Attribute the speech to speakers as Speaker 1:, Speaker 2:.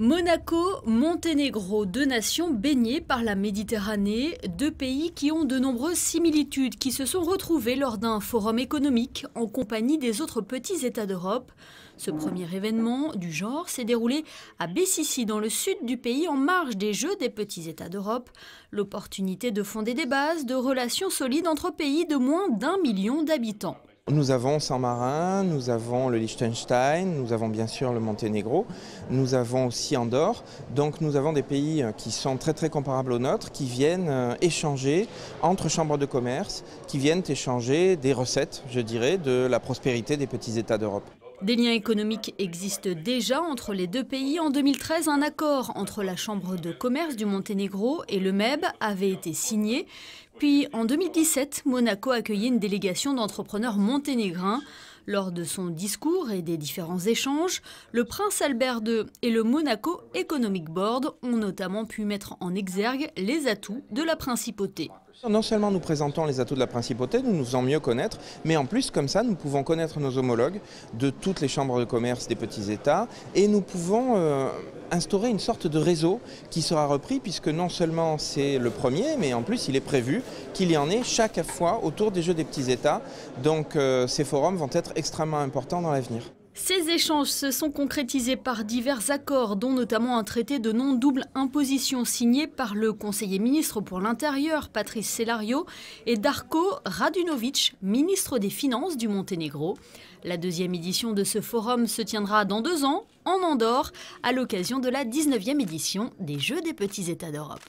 Speaker 1: Monaco, Monténégro, deux nations baignées par la Méditerranée, deux pays qui ont de nombreuses similitudes, qui se sont retrouvés lors d'un forum économique en compagnie des autres petits États d'Europe. Ce premier événement du genre s'est déroulé à Bessici, dans le sud du pays, en marge des Jeux des petits États d'Europe. L'opportunité de fonder des bases de relations solides entre pays de moins d'1 million d'habitants.
Speaker 2: Nous avons Saint-Marin, nous avons le Liechtenstein, nous avons bien sûr le Monténégro, nous avons aussi Andorre. Donc nous avons des pays qui sont très comparables aux nôtres, qui viennent échanger entre chambres de commerce, qui viennent échanger des recettes, je dirais, de la prospérité des petits États d'Europe.
Speaker 1: Des liens économiques existent déjà entre les deux pays. En 2013, un accord entre la Chambre de commerce du Monténégro et le MEB avait été signé. Puis en 2017, Monaco accueillait une délégation d'entrepreneurs monténégrins. Lors de son discours et des différents échanges, le prince Albert II et le Monaco Economic Board ont notamment pu mettre en exergue les atouts de la principauté.
Speaker 2: Non seulement nous présentons les atouts de la principauté, nous nous faisons mieux connaître, mais en plus comme ça nous pouvons connaître nos homologues de toutes les chambres de commerce des petits États et nous pouvons instaurer une sorte de réseau qui sera repris puisque non seulement c'est le premier, mais en plus il est prévu qu'il y en ait chaque fois autour des Jeux des petits États. Donc ces forums vont être extrêmement importants dans l'avenir.
Speaker 1: Ces échanges se sont concrétisés par divers accords, dont notamment un traité de non-double imposition signé par le conseiller ministre pour l'Intérieur, Patrice Célario, et Darko Radunović, ministre des Finances du Monténégro. La deuxième édition de ce forum se tiendra dans 2 ans, en Andorre, à l'occasion de la 19e édition des Jeux des petits États d'Europe.